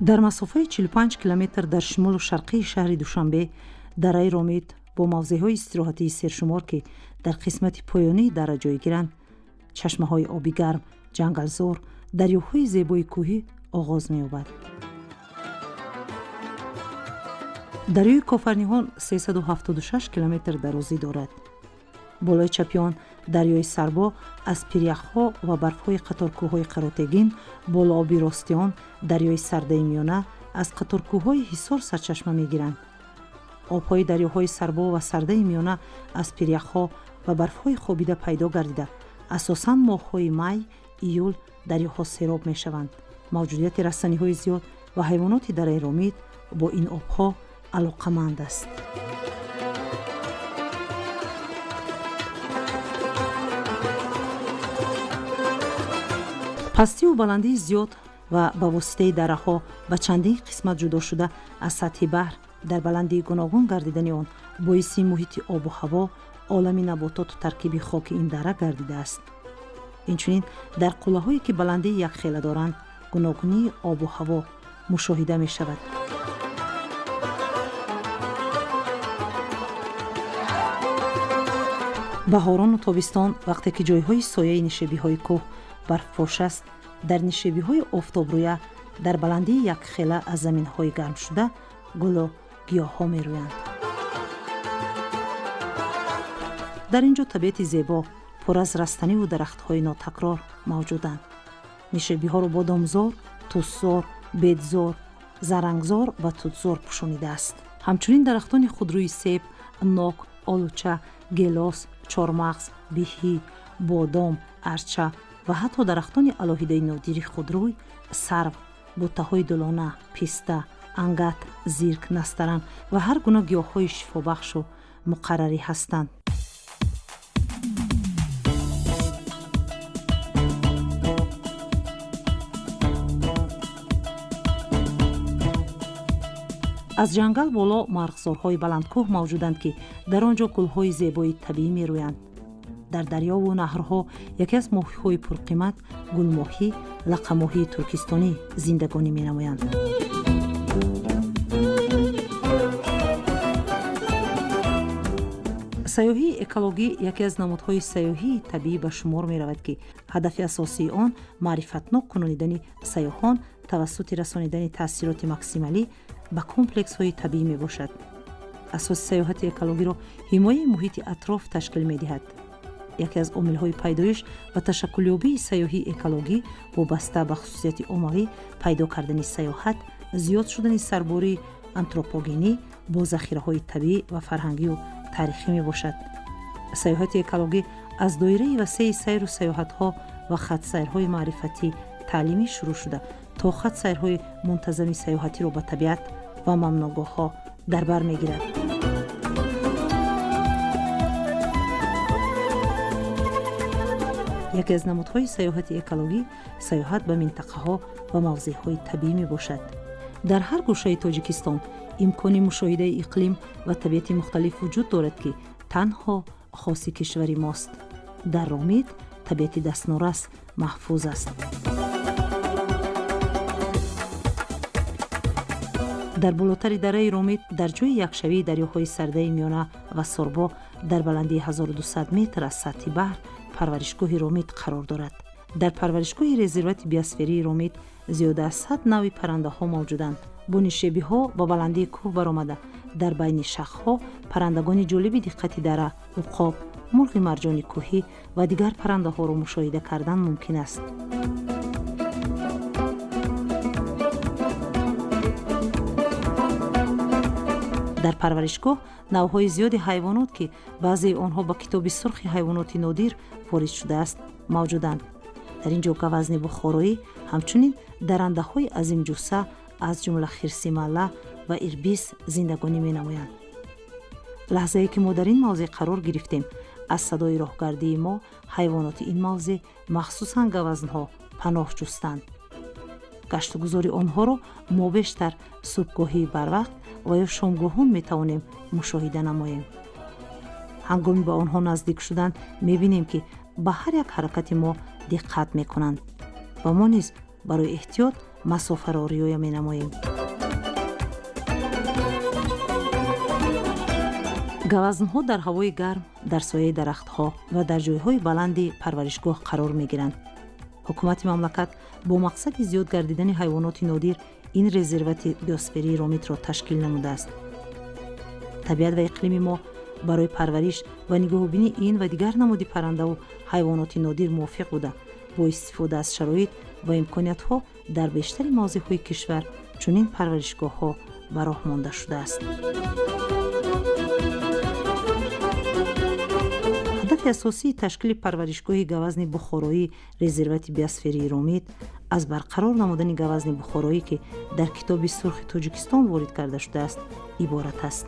дар масофаи 45 километр дар шимолу шарқии шаҳри Душанбе, дараи Ромид бо мавзеъҳои истироҳатии сершумор ки дар қисмати поёнии дара ҷойгиранд, чашмаҳои оби гарм, ҷангалзор, дарёҳои зебои кӯҳӣ оғоз меёбад. дарёи Кофарниҳон 376 километр дарозӣ дорад. болои чапи он дарёи Сарбо аз пиряхҳо ва барфҳои қаторкӯҳҳои Қаротегин, болооби рости он дарёи Сардаи Миёна аз қаторкӯҳҳои Ҳисор сарчашма мегиранд. обҳои дарёҳои Сарбо ва Сардаи Миёна аз пиряхҳо ва барфҳои хобида пайдо гардида, асосан моҳҳои май, июл дарёҳо сероб мешаванд. мавҷудияти растаниҳои зиёд ва ҳайвоноти дараи Ромид бо ин обҳо алоқаманд аст. пастиву баландии зиёд ва ба воситаи дараҳо ба чандин қисмат ҷудо шуда аз сатҳи баҳр дар баландии гуногун гардидани он боиси муҳити обу ҳаво, олами набототу таркиби хоки ин дара гардидааст. инчунин дар қуллаҳое ки баландии якхела доранд, гуногунии обу ҳаво мушоҳида мешавад. баҳорону тобистон вақте ки ҷойҳои сояи нишебиҳои кӯҳ барфпош аст, дар нишебиҳои офтобрӯя дар баландии якхела аз заминҳои гармшуда гулу гиёҳҳо мерӯянд. дар ин ҷо табиати зебо пур аз растаниву дарахтҳои нотакрор мавҷуданд. нишебиҳоро бодомзор, тусзор, бедзор, зарангзор ва тутзор пӯшонидааст. ҳамчунин дарахтони худрӯи себ, нок, олуча, гелос, чормағз, биҳӣ, бодом, арча ва ҳатто дарахтони алоҳидаи нодири худрӯй, сарв, буттаҳои дулона, писта, ангат, зирк, настаран ва ҳар гуна гиёҳҳои шифобахшу муқаррарӣ ҳастанд. аз ҷангал боло марғзорҳои баландкӯҳ мавҷуданд ки дар он ҷо гулҳои зебои табиӣ мерӯянд. дар дарёву наҳрҳо яке аз моҳиҳои пурқимат гулмоҳӣ, лақамоҳии туркистонӣ зиндагонӣ менамоянд. сайёҳии экологӣ яке аз намудҳои сайёҳии табиӣ ба шумор меравад ки ҳадафи асосии он маърифатнок кунонидани сайёҳон тавассути расонидани таъсироти максималӣ ба комплексҳои табиӣ мебошад. асоси сайёҳати экологиро ҳимояи муҳити атроф ташкил медиҳад. яке аз омилҳои пайдоиш ва ташаккулёбии сайёҳии экологӣ вобаста ба хусусияти оммавӣ пайдо кардани сайёҳат, зиёд шудани сарбории антропогенӣ бо захираҳои табиӣ ва фарҳангию таърихӣ мебошад. сайёҳати экологӣ аз доираи васеи сайру сайёҳатҳо ва хатсайрҳои маърифатӣ таълимӣ шурӯъ шуда то хатсайрҳои мунтазами сайёҳатиро ба табиат ва мамнӯъгоҳҳо дар бар мегирад. яке аз намудҳои сайёҳати экологӣ сайёҳат ба минтақаҳо ва мавзеъҳои табиӣ мебошад. дар ҳар гӯшаи тоҷикистон имкони мушоҳидаи иқлим ва табиати мухталиф вуҷуд дорад ки танҳо хоси кишвари мост. дар Ромид табиати дастнорас маҳфуз аст. дар болотари дараи Ромид дар ҷои якшавии дарёҳои Сардаи Миёна ва Сорбо дар баландии 1200 метр аз сатҳи баҳр парваришгоҳи Ромид қарор дорад. дар парваришгоҳи резервати биосферии Ромид зиёда аз 100 навъи паррандаҳо мавҷуданд. бо нишебиҳо ба баландии кӯҳ баромада дар байни шахҳо паррандагони ҷолиби диққати дара, уқоб, мурғи марҷони кӯҳӣ ва дигар паррандаҳоро мушоҳида кардан мумкин аст. дар парваришгоҳ навъҳои зиёди ҳайвонот ки баъзеи онҳо ба китоби сурхи ҳайвоноти нодир ворид шудааст мавҷуданд. дар ин ҷо гавазни бухороӣ ҳамчунин дарандаҳои азимҷусса аз ҷумла хирси малла ва ирбис зиндагонӣ менамоянд. лаҳзае ки мо дар ин мавзеъ қарор гирифтем, аз садои роҳгардии мо ҳайвоноти ин мавзеъ махсусан гавазнҳо паноҳ ҷустанд. гаштугузори онҳоро мо бештар субҳгоҳии барвақт ва ё шомгоҳон метавонем мушоҳида намоем. ҳангоми ба онҳо наздик шудан мебинем ки ба ҳар як ҳаракати мо диққат мекунанд ва мо низ барои эҳтиёт масофаро риоя менамоем. гавазнҳо дар ҳавои гарм, дар сояи дарахтҳо ва дар ҷойҳои баланди парваришгоҳ қарор мегиранд. ҳукумати мамлакат бо мақсади зиёд гардидани ҳайвоноти нодир ин резервати биосферии ромитро ташкил намудааст. табиат ва иқлими мо барои парвариш ва нигоҳубини ин ва дигар намуди паррандаву ҳайвоноти нодир мувофиқ буда бо истифода аз шароит ва имкониятҳо дар бештари мавзеъҳои кишвар чунин парваришгоҳҳо ба роҳ монда шудааст. ҳадафи асосии ташкили парваришгоҳи гавазни бухороӣ резервати биосферии ромит аз барқарор намудани гавазни бухороӣ ки дар китоби сурхи тоҷикистон ворид карда шудааст иборат аст.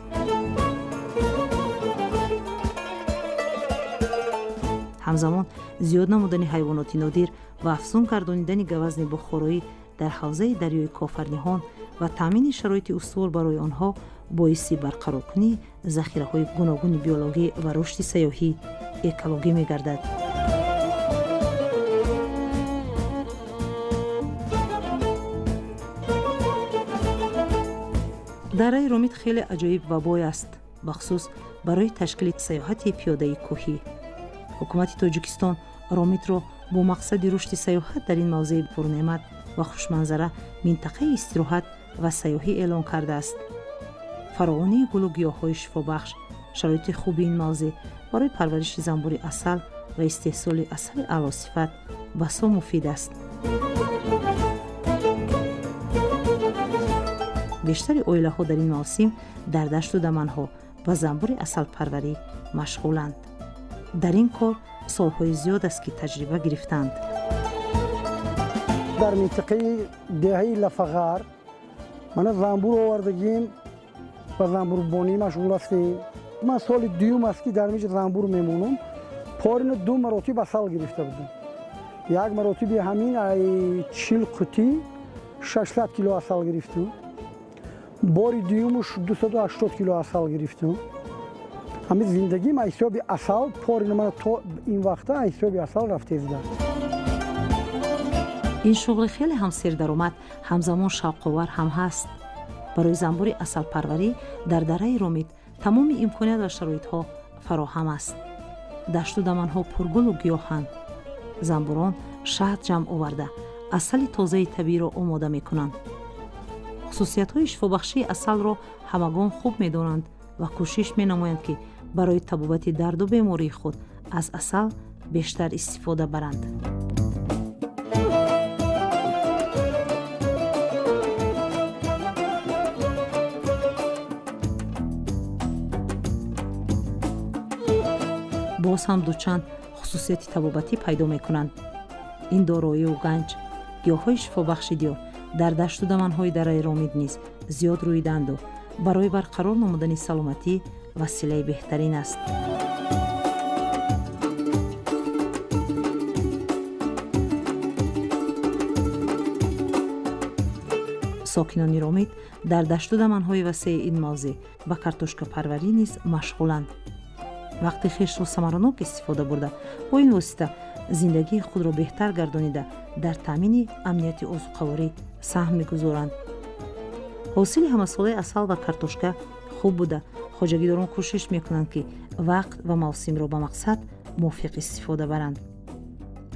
ҳамзамон зиёд намудани ҳайвоноти нодир ва афзун гардонидани гавазни бухороӣ дар ҳавзаи дарёи Кофарниҳон ва таъмини шароити устувор барои онҳо боиси барқароркунии захираҳои гуногуни биологӣ ва рушди сайёҳӣ экологӣ мегардад. дараи ромит хеле аҷоиб ва бой аст, бахусус барои ташкили сайёҳати пиёдаи кӯҳӣ. ҳукумати Тоҷикистон ромитро бо мақсади рушди сайёҳат дар ин мавзеи пурнеъмат ва хушманзара минтақаи истироҳат ва сайёҳӣ эълон кардааст. фаровонии гулу гиёҳҳои шифобахш, шароити хуби ин мавзеъ барои парвариши занбури асал ва истеҳсоли асали аълосифат басо муфид аст. бештари оилаҳо дар ин мавсим дар дашту даманҳо ва занбури асалпарварӣ машғуланд. дар ин кор солҳои зиёд аст ки таҷриба гирифтаанд. дар минтақаи деҳаи Лафағар мана занбур овардагим ва занбурбонӣ машғул ҳастем. ман соли дуюм аст ки дар миҷ занбур мемонам. порина 2 маротиб асал гирифта будам. як маротиби ҳамин 40 қутӣ 600 кило асал гирифтам. бори дуюмуш 280 кило асал гирифтам. ҳамин зиндагим аз ҳисоби асал порина мана то ин вақта аз ҳисоби асал рафтезидааст. ин шуғли хеле ҳам сердаромад, ҳамзамон шавқовар ҳам ҳаст. барои занбури асалпарварӣ дар дараи ромит тамоми имконият ва шароитҳо фароҳам аст. дашту даманҳо пургулу гиёҳанд. занбурон шаҳд ҷамъ оварда асали тозаи табииро омода мекунанд. хусусиятҳои шифобахшии асалро ҳамагон хуб медонанд ва кӯшиш менамоянд ки барои табобати дарду бемории худ аз асал бештар истифода баранд. боз ҳам дучанд хусусияти табобатӣ пайдо мекунанд. ин дороию ганҷ, гиёҳҳои шифобахши диёр дар дашту даманҳои дараи ромид низ зиёд рӯиданду барои барқарор намудани саломатӣ василаи беҳтарин аст. сокинони ромид дар дашту даманҳои васеъи ин мавзеъ ба картошкапарварӣ низ машғуланд. вақти хешро самаранок истифода бурда бо ин восита зиндагии худро беҳтар гардонида дар таъмини амнияти озуқаворӣ саҳм мегузоранд. ҳосили ҳамасолаи асал ва картошка хуб буда хоҷагидорон кӯшиш мекунанд ки вақт ва мавсимро ба мақсад мувофиқ истифода баранд.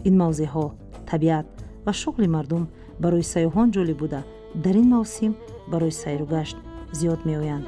ин мавзеъҳо, табиат ва шуғли мардум барои сайёҳон ҷолиб буда дар ин мавсим барои сайру гашт зиёд меоянд.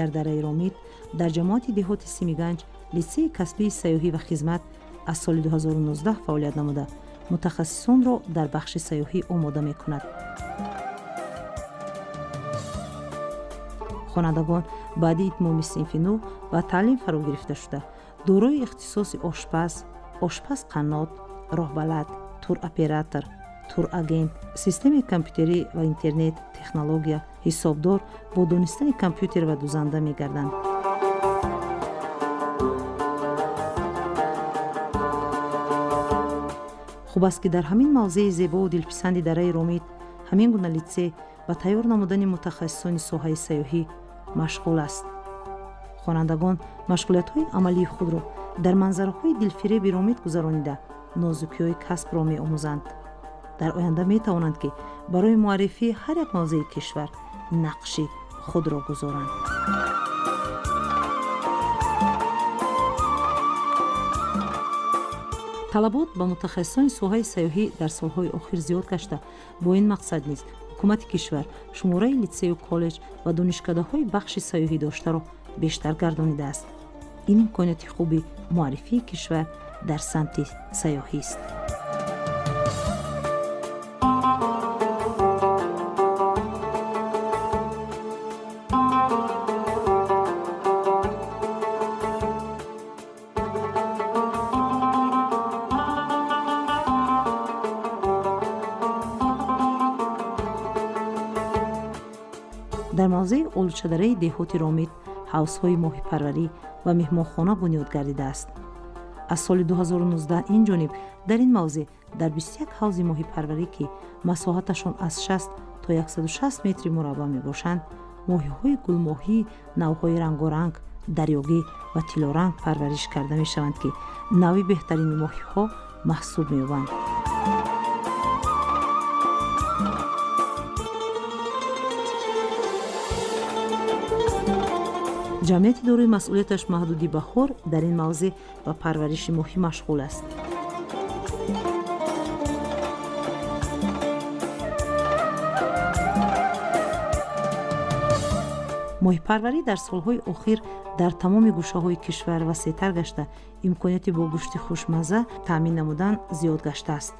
дар дараи ромид дар ҷамоати деҳоти Симиганҷ литсеи касбии сайёҳӣ ва хизмат аз соли 2019 фаъолият намуда мутахассисонро дар бахши сайёҳӣ омода мекунад. хонандагон баъди итмоми синфи нӯ ва таълим фаро гирифта шуда дорои ихтисоси ошпаз-қаннот, роҳбалад, туроператор, турагент, системаи компютерӣ ва интернет, технология, ҳисобдор бо донистани компютер ва дузанда мегарданд. хуб аст ки дар ҳамин мавзеи зебову дилписанди дараи Ромид ҳамин гуна литсей ба тайёр намудани мутахассисони соҳаи сайёҳӣ машғул аст. хонандагон машғулиятҳои амалии худро дар манзараҳои дилфиреби Ромид гузаронида нозукиҳои касбро меомӯзанд. дар оянда метавонанд ки барои муаррифии ҳар як мавзеи кишвар нақши худро гузоранд. талабот ба мутахассисони соҳаи сайёҳӣ дар солҳои охир зиёд гашта бо ин мақсад низ ҳукумати кишвар шумораи литсею коллеҷ ва донишкадаҳои бахши сайёҳӣ доштаро бештар гардонидааст. ин имкониёти хуби муаррифии кишвар дар самти сайёҳист. дар мавзеи олучадараи деҳоти Ромид ҳавзҳои моҳипарварӣ ва меҳмонхона бунёд гардидааст. аз соли 2019 инҷониб дар ин мавзеъ дар 21 ҳавзи моҳипарварӣ ки масоҳаташон аз 60 то 160 метри мураббаъ мебошанд, моҳиҳои гулмоҳӣ, навъҳои рангоранг, дарёгӣ ва тилоранг парвариш карда мешаванд ки навъи беҳтарини моҳиҳо маҳсуб меёбанд. ҷамъияти дорои масъулияташ маҳдуди баҳор дар ин мавзеъ ба парвариши моҳӣ машғул аст. моҳипарварӣ дар солҳои охир дар тамоми гӯшаҳои кишвар васеътар гашта, имконияти бо гӯшти хушмазза таъмин намудан зиёд гаштааст.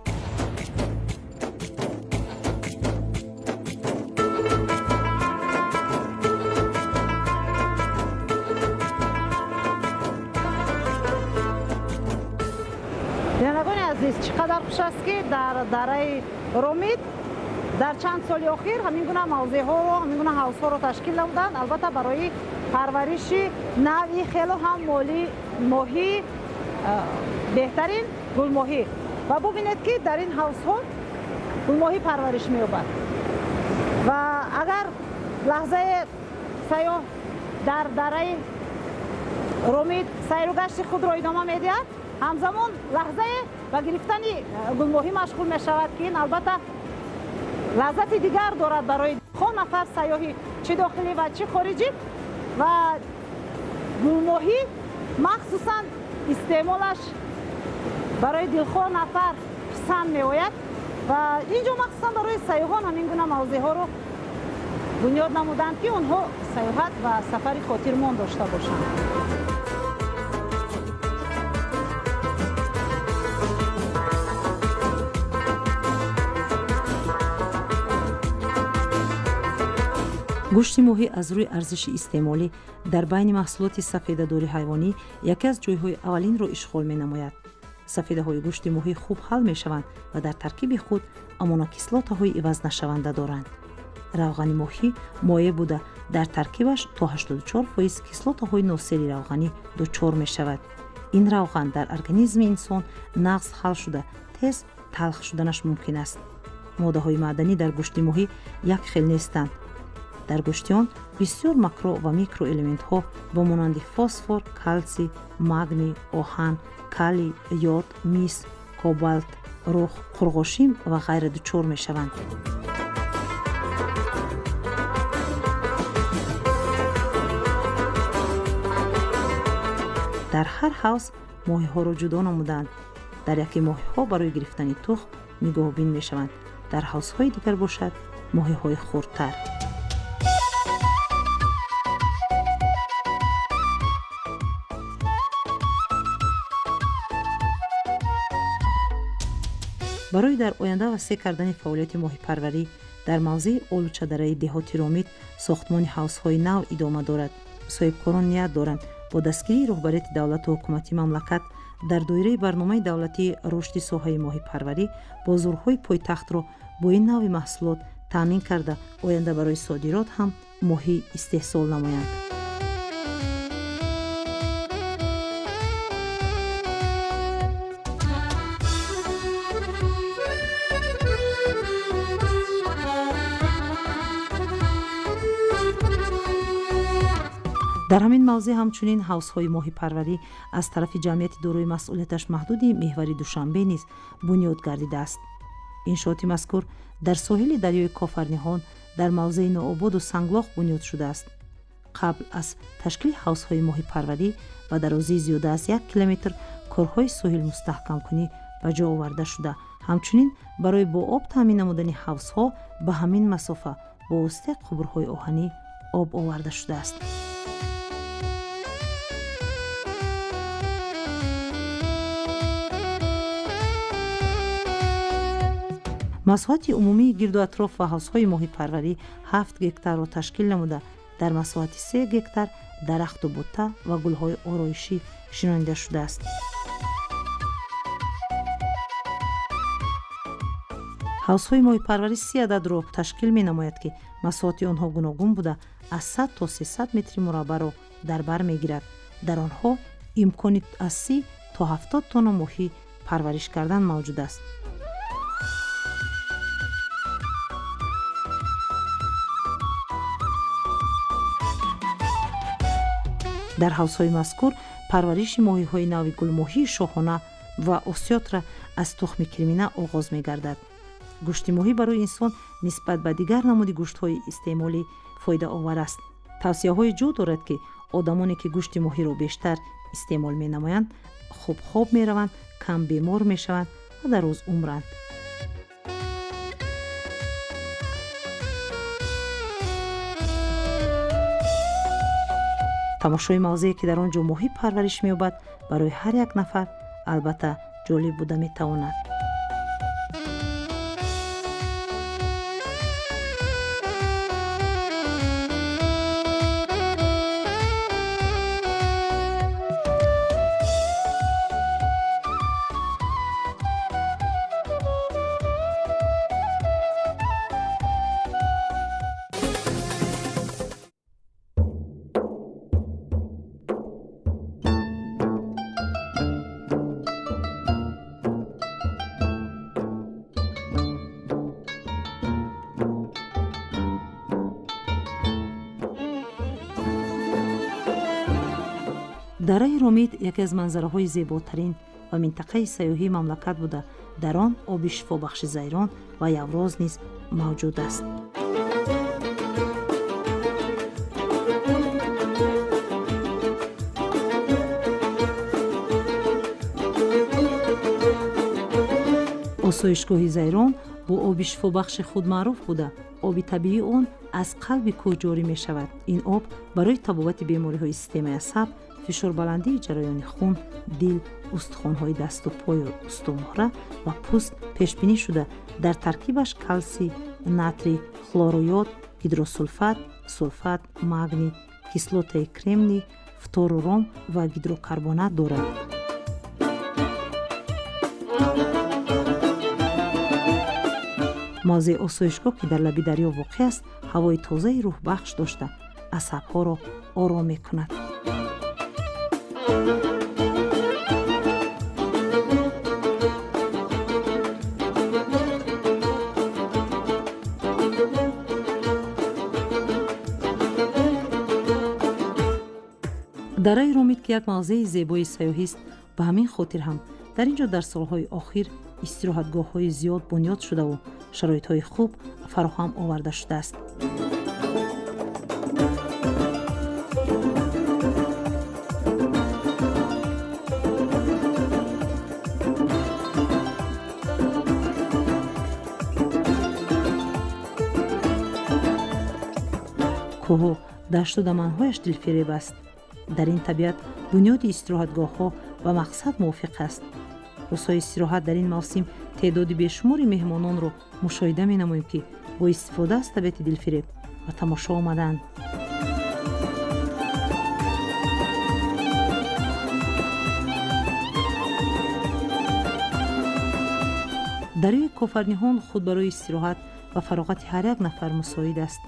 чӣ қадар хуш аст ки дар дараи Ромид дар чанд соли охир ҳамин гуна мавзеъҳоро, ҳамин гуна ҳавзҳоро ташкил намуданд, албатта барои парвариши навъи хело ҳам моҳӣ, беҳтарин гулмоҳӣ. ва бубинед ки дар ин ҳавзҳо гулмоҳӣ парвариш меёбад. ва агар лаҳзаи сайёҳ дар дараи Ромид сайру гашти худро идома медиҳад, ҳамзамон лаҳзае ба гирифтани гулмоҳӣ машғул мешавад ки ин албатта лаззати дигар дорад барои хо нафар сайёҳи чӣ дохилӣ ва чӣ хориҷӣ. ва гулмоҳӣ махсусан истеъмолаш барои дилхоҳ нафар писанд меояд ва инҷо махсусан барои сайёҳон ҳамин гуна мавзеъҳоро бунёд намуданд ки онҳо сайёҳат ва сафари хотирмон дошта бошанд. гӯшти моҳӣ аз рӯи арзиши истеъмолӣ дар байни маҳсулоти сафедадори ҳайвонӣ яке аз ҷойҳои аввалинро ишғол менамояд. сафедаҳои гӯшти моҳӣ хуб ҳал мешаванд ва дар таркиби худ аминокислотаҳои ивазнашаванда доранд. равғани моҳӣ моеъ буда дар таркибаш то 84% кислотаҳои носери равғанӣ дучор мешавад. ин равған дар организми инсон нағз хал шуда тез талх шуданаш мумкин аст. моддаҳои маъданӣ дар гӯшти моҳӣ як хел нестанд. дар гӯшти он бисёр макро ва микроэлементҳо бо монанди фосфор, калсий, магний, оҳан, калий, йод, мис, кобалт, рух, қурғошим ва ғайра дучор мешаванд. дар ҳар ҳавз моҳиҳоро ҷудо намуданд. дар яке моҳиҳо барои гирифтани тухм нигоҳубин мешаванд. дар ҳавзҳои дигар бошад моҳиҳои хурдтар. барои дар оянда васеъ кардани фаъолияти моҳипарварӣ дар мавзеи олучадараи деҳоти Ромид сохтмони ҳавзҳои нав идома дорад. соҳибкорон ният доранд бо дастгирии роҳбарияти давлату ҳукумати мамлакат дар доираи барномаи давлатии рушди соҳаи моҳипарварӣ бозорҳои пойтахтро бо ин навъи маҳсулот таъмин карда оянда барои содирот ҳам моҳӣ истеҳсол намоянд. дар ҳамин мавзеъ ҳамчунин ҳавзҳои моҳипарварӣ аз тарафи ҷамъияти дорои масъулияташ маҳдуди меҳвари Душанбе низ бунёд гардидааст. иншооти мазкур дар соҳили дарёи Кофарниҳон дар мавзеи ноободу санглох бунёд шудааст. қабл аз ташкили ҳавзҳои моҳипарварӣ ба дарозии зиёда аз 1 километр корҳои соҳилмустаҳкамкунӣ ба ҷо оварда шуда, ҳамчунин барои бо об таъмин намудани ҳавзҳо ба ҳамин масофа бо воситаи қубурҳои оҳанӣ об оварда шудааст. масоҳати умумии гирду атроф ва ҳавзҳои моҳипарварӣ 7 гектарро ташкил намуда, дар масоҳати 3 гектар дарахту бутта ва гулҳои ороишӣ шинонида шудааст. ҳавзҳои моҳипарварӣ 30 ададро ташкил менамояд, ки масоҳати онҳо гуногун буда, аз 100 то 300 метри мураббаъро дар бар мегирад. дар онҳо имкони аз 30 то 70 тонна моҳӣ парвариш кардан мавҷуд аст. дар ҳавзҳои мазкур парвариши моҳиҳои нави гулмоҳии шоҳона ва осётра аз тухми кримина оғоз мегардад. гӯшти моҳӣ барои инсон нисбат ба дигар намуди гӯштҳои истеъмолӣ фоидаовар аст. тавсияҳои ҷо дорад, ки одамоне ки гӯшти моҳиро бештар истеъмол менамоянд, хуб хоб мераванд, кам бемор мешаванд ва дароз умранд. тамошои мавзеъе ки дар он ҷо моҳӣ парвариш меёбад барои ҳар як нафар албатта ҷолиб буда метавонад. дараи Ромид яке аз манзараҳои зеботарин ва минтақаи сайёҳии мамлакат буда, дар он оби шифобахши Зайрон ва Явроз низ мавҷуд аст. осоишгоҳи Зайрон бо оби шифобахши худ маъруф буда, оби табиии он аз қалби кӯҳ ҷорӣ мешавад. ин об барои табобати бемориҳои системаи асаб, фишорбаландии ҷараёни хун, дил, устухонҳои дасту пою устумоҳра ва пӯст пешбинӣ шуда, дар таркибаш калсий, натрий, хлороёд, гидросулфат, сулфат, магний, кислотаи кремний, фтору ром ва гидрокарбонат дорад. мавзеъ осоишгоҳ, ки дар лаби дарё воқеъ аст, ҳавои тозаи рӯҳбахш дошта, асабҳоро ором мекунад. дараи Ромид, ки як мавзеи зебои сайёҳист, ба ҳамин хотир ҳам дар ин ҷо дар солҳои охир истироҳатгоҳҳои зиёд бунёд шудаву шароитҳои хуб фароҳам оварда шудааст. کوه و دشت و دمن‌هایش دلفریب است. در این طبیعت بنیاد استراحتگاه‌ها و مقصد موافق است. либосҳои истироҳат дар ин мавсим теъдоди бешумори меҳмононро мушоҳида менамоем, ки бо истифода аз табиати дилфиреб ба тамошо омаданд. дарёи кофарниҳон худ барои истироҳат ва фароғати ҳар як нафар мусоид аст.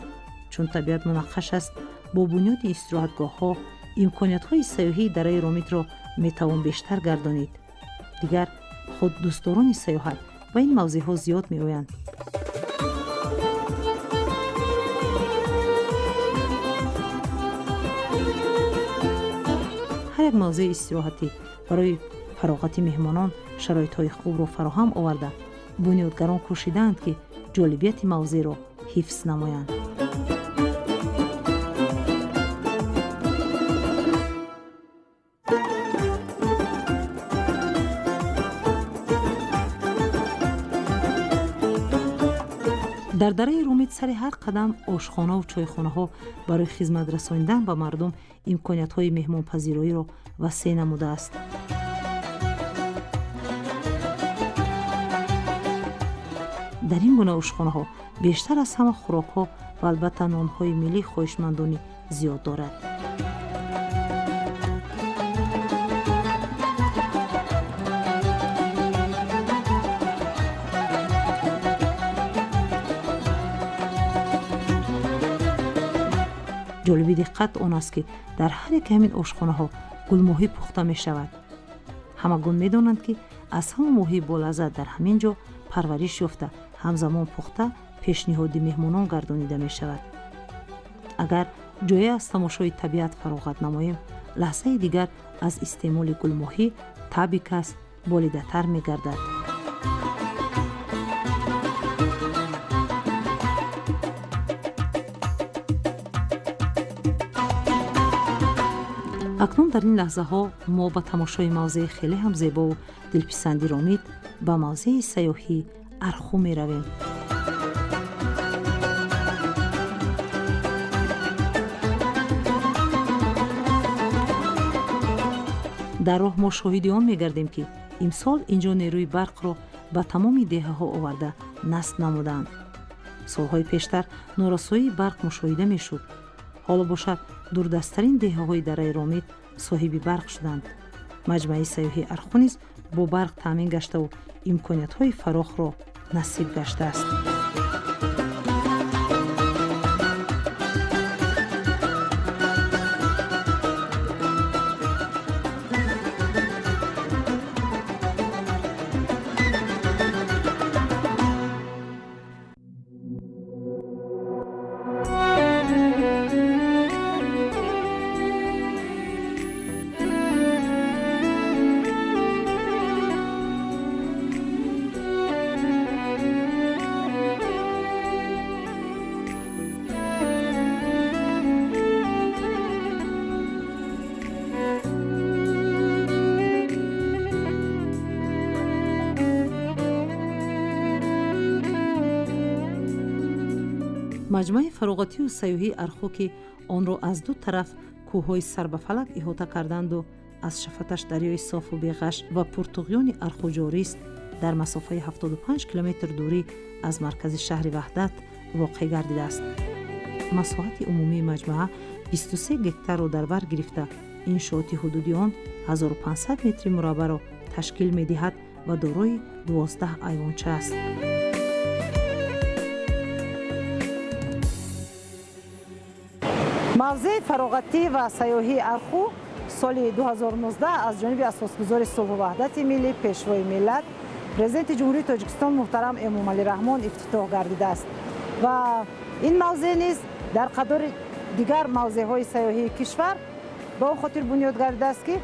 чун табиат мунаққаш аст, бо бунёди истироҳатгоҳҳо имкониятҳои сайёҳии дараи ромидро метавон бештар гардонид. дигар худ дӯстдорони сайёҳат ба ин мавзеъҳо зиёд меоянд. ҳар як мавзеъи истироҳатӣ барои фароғати меҳмонон шароитҳои хубро фароҳам оварда, бунёдгарон кӯшидаанд, ки ҷолибияти мавзеъро ҳифз намоянд. дар дараи ромид сари ҳар қадам ошхонаву чойхонаҳо барои хизмат расонидан ба мардум имкониятҳои меҳмонпазироиро васеъ намудааст. дар ин гуна ошхонаҳо бештар аз ҳама хӯрокҳо ва албатта нонҳои миллии хоҳишмандонӣ зиёд дорад. ҷолиби диққат он аст, ки дар ҳар яки ҳамин ошхонаҳо гулмоҳӣ пухта мешавад. ҳамагон медонанд, ки аз ҳама моҳии болаззат дар ҳамин ҷо парвариш ёфта, ҳамзамон пухта пешниҳоди меҳмонон гардонида мешавад. агар ҷое аз тамошои табиат фароғат намоем, лаҳзаи дигар аз истеъмоли гулмоҳӣ таби кас болидатар мегардад. акнун дар ин лаҳзаҳо мо ба тамошои мавзеъи хеле ҳам зебову дилписандӣ ромид ба мавзеъи сайёҳӣ арху меравем. дар роҳ мо шоҳиди он мегардем, ки имсол инҷо нерӯи барқро ба тамоми деҳаҳо оварда насб намуданд. солҳои пештар норасоии барқ мушоҳида мешуд. ҳоло бошад дурдасттарин деҳаҳои дараи ромид соҳиби барқ шуданд. маҷмаи сайёҳии арху низ бо барқ таъмин гаштаву имкониятҳои фарохро насиб гаштааст. маҷмаи фароғатию сайёҳии арху, ки онро аз ду тараф кӯҳҳои сарбафалак иҳота карданду аз шафаташ дарёи софу беғаш ва пуртуғёни арху ҷорист, дар масофаи 75 километр дурӣ аз маркази шаҳри ваҳдат воқеъ гардидааст. масоҳати умумии маҷмӯа 23 гектарро дар бар гирифта, иншооти ҳудуди он 1500 метри мураббаъро ташкил медиҳад ва дорои 12 айвонча аст. мавзеъи фароғатӣ ва сайёҳии арху соли 2019 аз ҷониби асосгузори сулҳу ваҳдати миллӣ, пешвои миллат, президенти ҷумҳурии Тоҷикистон муҳтарам Эмомалӣ Раҳмон ифтитоҳ гардидааст ва ин мавзеъ низ дар қадори дигар мавзеъҳои сайёҳии кишвар ба он хотир бунёд гардидааст, ки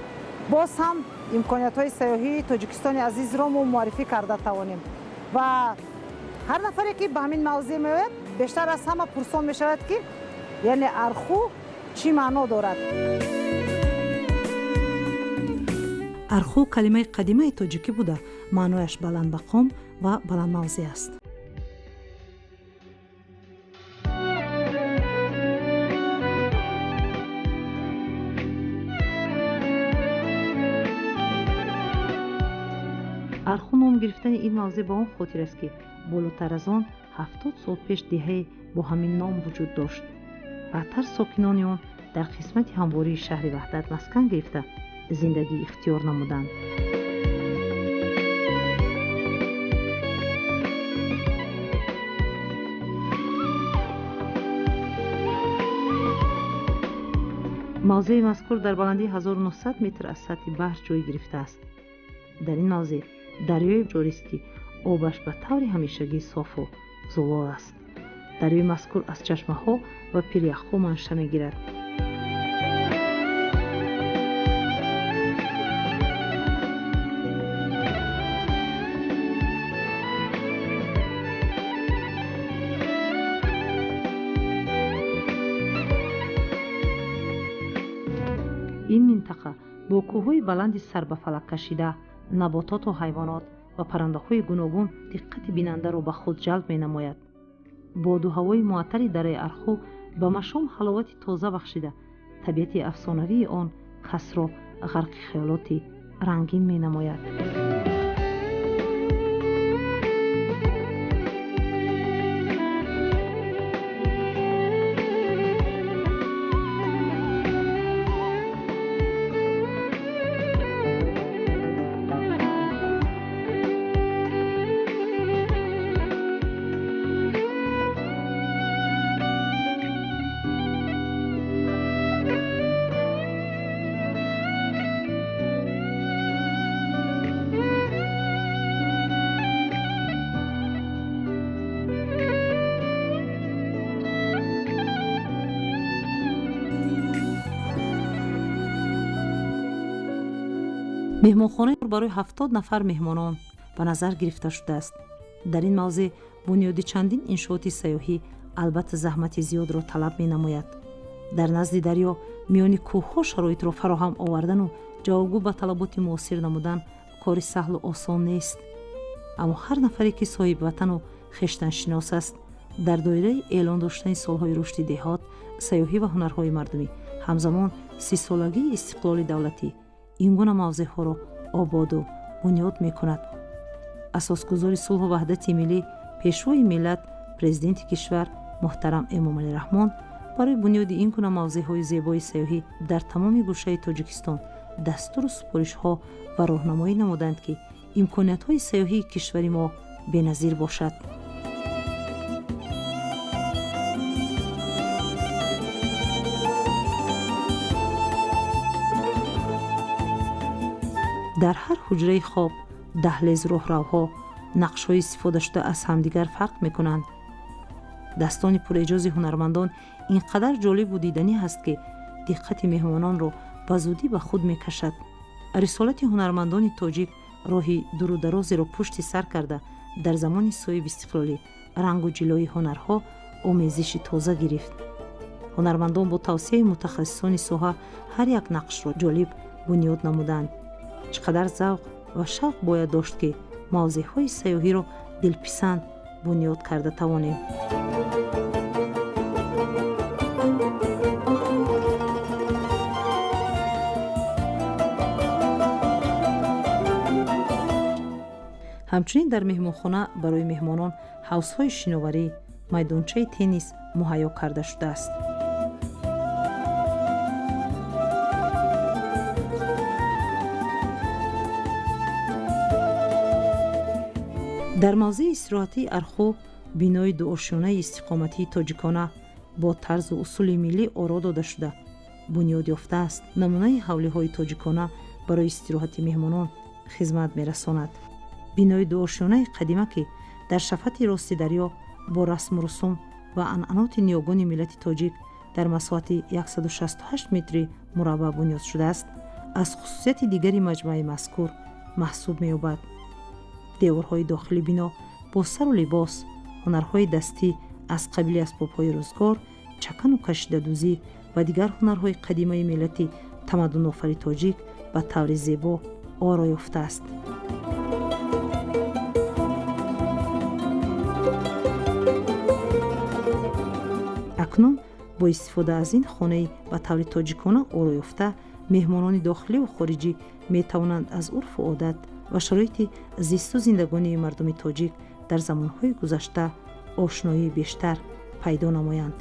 боз ҳам имкониятҳои сайёҳии Тоҷикистони азизро мо муаррифӣ карда тавонем ва ҳар нафаре, ки ба ҳамин мавзеъ меояд, бештар аз ҳама пурсон мешавад, ки яъне арху чӣ маъно дорад. арху калимаи қадимаи тоҷикӣ буда, маънояш баландмақом ва баландмавзеъ аст. ном гирифтани ин мавзеъ ба он хотир аст ки болотар аз он 70 сол пеш деҳае бо ҳамин ном вуҷуд дошт. баъдтар сокинони он дар қисмати ҳамвории шаҳри ваҳдат маскан гирифта зиндагӣ ихтиёр намуданд. мавзеъи мазкур дар баландии 1900 метр аз сатҳи баҳр ҷой гирифтааст. дар ин мавзеъ дарёе ҷорист ки обаш ба таври ҳамешагӣ софу зулол аст. дарёи мазкур аз чашмаҳо ва пиряхҳо манша мегирад. ин минтақа бо кӯҳҳои баланди сар ба фалак кашида, набототу ҳайвонот ва паррандаҳои гуногун диққати бинандаро ба худ ҷалб менамояд. боду ҳавои муаттари дараи Арху ба машом ҳаловати тоза бахшида, табиати афсонавии он касро ғарқи хаёлоти рангин менамояд. меҳмонхонаи барои 70 нафар меҳмонон ба назар гирифта шудааст. дар ин мавзеъ бунёди чандин иншооти сайёҳӣ албатта заҳмати зиёдро талаб менамояд. дар назди дарё миёни кӯҳҳо шароитро фароҳам овардану ҷавобгӯ ба талаботи муосир намудан кори саҳлу осон нест. аммо ҳар нафаре ки соҳибватану хештаншинос аст, дар доираи эълон доштани солҳои рушди деҳот, сайёҳӣ ва ҳунарҳои мардумӣ, ҳамзамон 30-солагии истиқлоли давлатӣ ин гуна мавзеъҳоро ободу бунёд мекунад. асосгузори сулҳу ваҳдати миллӣ, пешвои миллат, президенти кишвар муҳтарам Эмомалӣ Раҳмон барои бунёди ин гуна мавзеъҳои зебои сайёҳӣ дар тамоми гӯшаи Тоҷикистон дастуру супоришҳо ва роҳнамоӣ намуданд ки имкониятҳои сайёҳии кишвари мо беназир бошад. дар ҳар ҳуҷраи хоб даҳлез роҳравҳо нақшҳои истифодашуда аз ҳамдигар фарқ мекунанд. дастони пуреҷози ҳунармандон ин қадар ҷолибу диданӣ ҳаст ки диққати меҳмононро ба зудӣ ба худ мекашад. рисолати ҳунармандони тоҷик роҳи дурударозеро пушти сар карда, дар замони соҳиб истиқлолӣ рангу ҷилои ҳунарҳо омезиши тоза гирифт. ҳунармандон бо тавсияи мутахассисони соҳа ҳар як нақшро ҷолиб бунёд намуданд. чӣ қадар завқ ва шавқ бояд дошт ки мавзеъҳои сайёҳиро дилписанд бунёд карда тавонем. ҳамчунин дар меҳмонхона барои меҳмонон ҳавзҳои шиноварӣ, майдончаи теннис муҳайё карда шудааст. дар мавзеъи истироҳатии Арху бинои дуошёнаи истиқоматии тоҷикона бо тарзу усули миллӣ оро дода шуда бунёд ёфтааст. намунаи ҳавлиҳои тоҷикона барои истироҳати меҳмонон хизмат мерасонад. бинои дуошёнаи қадима ки дар шафати рости дарё бо расму русум ва анъаноти ниёгони миллати тоҷик дар масоҳати 168 метри мураббаъ бунёд шудааст, аз хусусияти дигари маҷмӯаи мазкур маҳсуб меёбад. деворҳои дохили бино бо сару либос, ҳунарҳои дастӣ аз қабили асбобҳои рӯзгор, чакану кашидадӯзӣ ва дигар ҳунарҳои қадимаи миллати тамаддунофари тоҷик ба таври зебо оро ёфтааст. акнун бо истифода аз ин хонаи ба таври тоҷикона оро ёфта, меҳмонони дохиливу хориҷӣ метавонанд аз урфу одат ва шароити зисту зиндагонии мардуми тоҷик дар замонҳои гузашта ошноии бештар пайдо намоянд.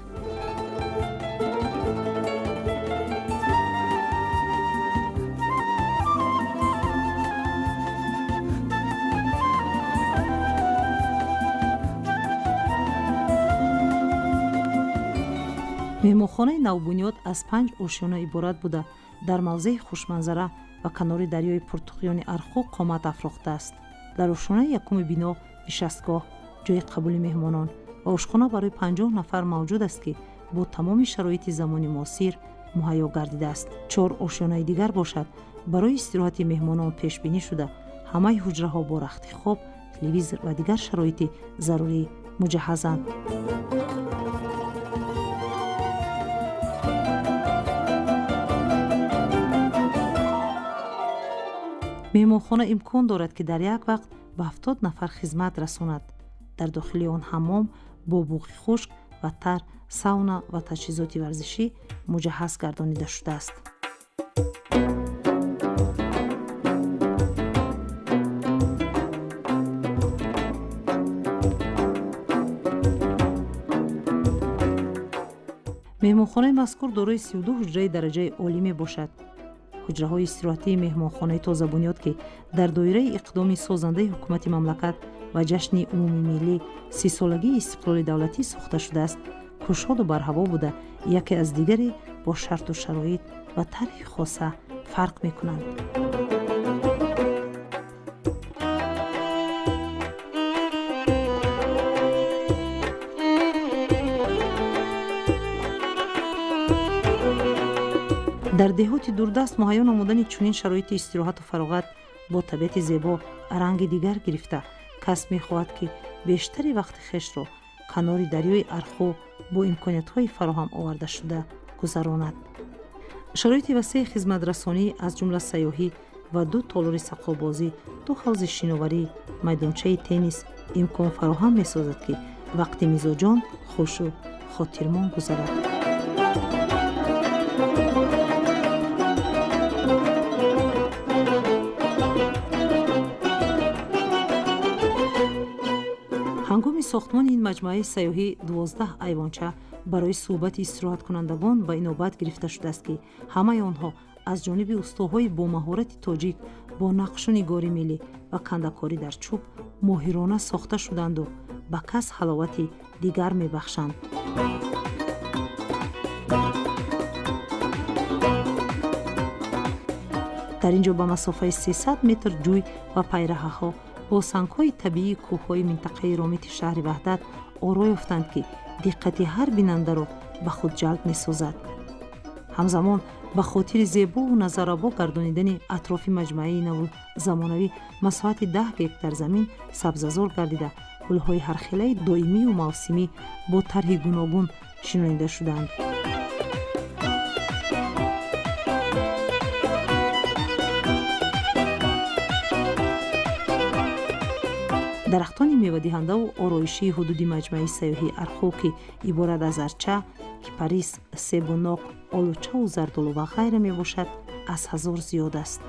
меҳмонхонаи навбунёд аз 5 ошёна иборат буда дар мавзеи хушманзара ва канори дарёи пуртуқиёни Арху қомат афрохтааст. дар ошонаи якуми бино нишастгоҳ, ҷойи қабули меҳмонон ва ошхона барои 50 нафар мавҷуд аст, ки бо тамоми шароити замони муосир муҳайё гардидааст. 4 ошёнаи дигар бошад барои истироҳати меҳмонон пешбинӣ шуда, ҳамаи ҳуҷраҳо бо рахти хоб, телевизор ва дигар шароити зарурӣ муҷаҳҳазанд. меҳмонхона имкон дорад, ки дар як вақт ба 70 нафар хизмат расонад. дар дохили он ҳаммом бо буғи хушк ва тар, сауна ва таҷҳизоти варзишӣ муҷаҳҳаз гардонида шудааст. меҳмонхонаи мазкур дорои 32 ҳуҷраи дараҷаи олӣ мебошад. ҳуҷраҳои истироҳатии меҳмонхонаи тозабунёд, ки дар доираи иқдоми созандаи ҳукумати мамлакат ва ҷашни умумии миллӣ 30-солагии истиқлоли давлатӣ сохта шудааст, кушоду барҳаво буда, яке аз дигаре бо шарту шароит ва тарҳи хоса фарқ мекунанд. дар деҳоти дурдаст муҳайё намудани чунин шароити истироҳату фароғат бо табиати зебо ранги дигар гирифта, кас мехоҳад, ки бештари вақти хешро канори дарёи Арху бо имкониятҳои фароҳам овардашуда гузаронад. шароити васеъи хизматрасонӣ аз ҷумла сайёҳӣ ва 2 толори саққобозӣ, 2 ҳавзи шиноварӣ, майдончаи теннис имкон фароҳам месозад, ки вақти мизоҷон хушу хотирмон гузарад. ҳангоми сохтмони ин маҷмӯаи сайёҳӣ 12 айвонча барои суҳбати истироҳаткунандагон ба инобат гирифта шудааст, ки ҳамаи онҳо аз ҷониби устоҳои бомаҳорати тоҷик бо нақшу нигори миллӣ ва кандакорӣ дар чӯб моҳирона сохта шуданду ба кас ҳаловати дигар мебахшанд. дар ин ҷо ба масофаи 300 метр ҷӯй ва пайраҳаҳо бо сангҳои табиии кӯҳҳои минтақаи ромити шаҳри ваҳдат оро ёфтанд, ки диққати ҳар бинандаро ба худ ҷалб месозад. ҳамзамон ба хотири зебову назаррабо гардонидани атрофи маҷмӯаи наву замонавӣ масоҳати 10 гектар замин сабзазор гардида, гулҳои ҳархелаи доимию мавсимӣ бо тарҳи гуногун шинонида шуданд. дарахтони мевадиҳандаву ороишии ҳудуди маҷмӯаи сайёҳии Арху, ки иборат аз арча, кипарис, себу нок, олучаву зардолу ва ғайра мебошад, аз 1000 зиёд аст.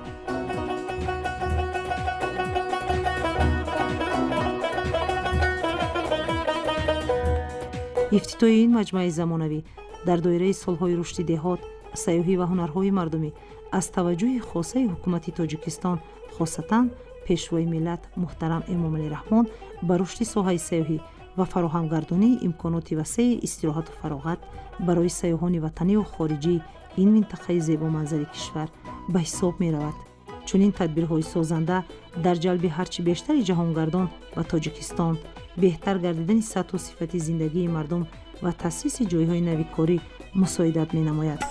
ифтитоҳи ин маҷмӯаи замонавӣ дар доираи солҳои рушди деҳот, сайёҳӣ ва ҳунарҳои мардумӣ аз таваҷҷӯҳи хосаи ҳукумати Тоҷикистон, хосатан пешвои миллат муҳтарам Эмомалӣ Раҳмон ба рушди соҳаи сайёҳӣ ва фароҳамгардонии имконоти васеъи истироҳату фароғат барои сайёҳони ватанию хориҷии ин минтақаи зебоманзари кишвар ба ҳисоб меравад. чунин тадбирҳои созанда дар ҷалби ҳарчи бештари ҷаҳонгардон ба Тоҷикистон, беҳтар гардидани сатҳу сифати зиндагии мардум ва таъсиси ҷойҳои нави корӣ мусоидат менамояд.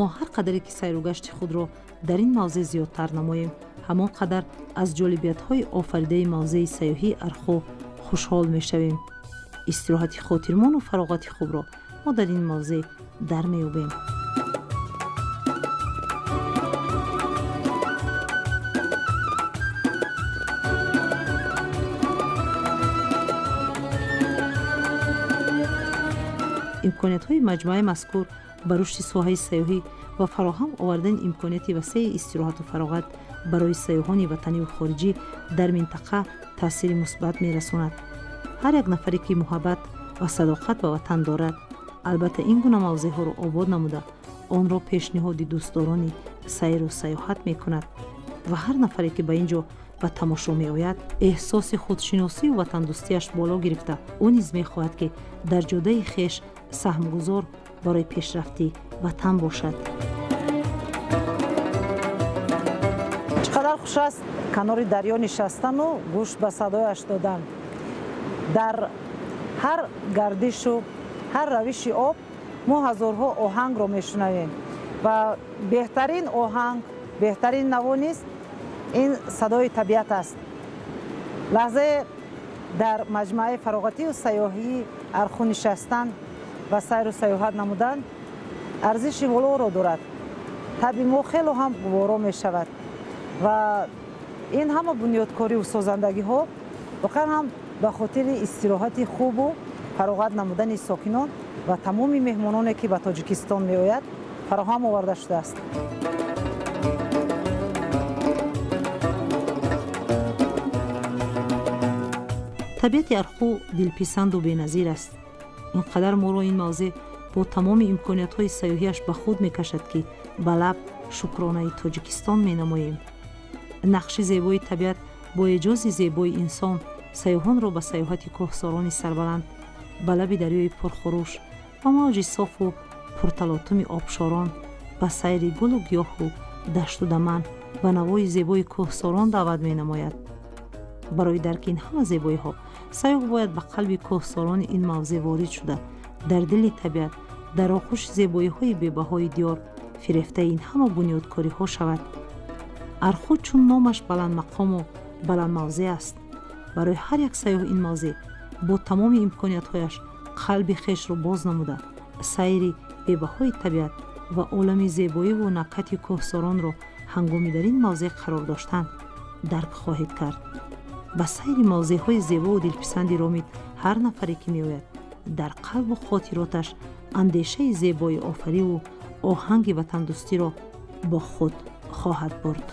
мо ҳар қадаре ки сайругашти худро дар ин мавзеъ зиёдтар намоем, ҳамон қадар аз ҷолибиятҳои офаридаи мавзеи сайёҳии Арху хушҳол мешавем. истироҳати хотирмону фароғати хубро мо дар ин мавзеъ дар меёбем. имкониятҳои маҷмӯаи мазкур ба рушди соҳаи сайёҳӣ ва фароҳам овардани имконияти васеъи истироҳату фароғат барои сайёҳони ватаниву хориҷӣ дар минтақа таъсири мусбат мерасонад. ҳар як нафаре ки муҳаббат ва садоқат ба ватан дорад, албатта ин гуна мавзеъҳоро обод намуда онро пешниҳоди дӯстдорони сайру саёҳат мекунад ва ҳар нафаре ки ба ин ҷо ба тамошо меояд, эҳсоси худшиносию ватандӯстиаш боло гирифта, ӯ низ мехоҳад ки дар ҷодаи хеш саҳмгузор барои пешрафти ватан бошад. чӣ қадар хуш аст канори дарьё нишастану гӯш ба садояш додан. дар ҳар гардишу ҳар равиши об мо ҳазорҳо оҳангро мешунавем ва беҳтарин оҳанг, беҳтарин наво нест, ин садои табиат аст. лаҳзае дар маҷмӯаи фароғатию сайёҳии арху нишастан ва сайру саёҳат намудан арзиши болоро дорад. таби мо хело ҳам гуворо мешавад ва ин ҳама бунёдкориву созандагиҳо воқеан ҳам ба хотири истироҳати хубу фароғат намудани сокинон ва тамоми меҳмононе ки ба Тоҷикистон меояд фароҳам оварда шудааст. табиати арху дилписанду беназир аст. ин қадар моро ин мавзеъ бо тамоми имкониятҳои сайёҳиаш ба худ мекашад ки ба лаб шукронаи Тоҷикистон менамоем. нақши зебои табиат бо эҷози зебои инсон сайёҳонро ба сайёҳати кӯҳсорони сарбаланд, ба лаби дарёи пурхуруш, ба мавҷи софу пурталотуми обшорон, ба сайри гулу гиёҳу дашту даман ва навои зебои кӯҳсорон даъват менамояд. барои дарки ин ҳама зебоиҳо сайёҳ бояд ба қалби кӯҳсорони ин мавзеъ ворид шуда, дар дили табиат, дар оғӯши зебоиҳои бебаҳои диёр фирефтаи ин ҳама бунёдкориҳо шавад. арху чун номаш баландмақому баландмавзеъ аст, барои ҳар як сайёҳ ин мавзеъ бо тамоми имкониятҳояш қалби хешро боз намуда, сайри бебаҳои табиат ва олами зебоиву накати кӯҳсоронро ҳангоми дар ин мавзеъ қарор доштан дарк хоҳед кард. ба сайри мавзеъҳои зебову дилписанди ромид ҳар нафаре ки меояд, дар қалбу хотироташ андешаи зебои офариву оҳанги ватандӯстиро бо худ хоҳад бурд.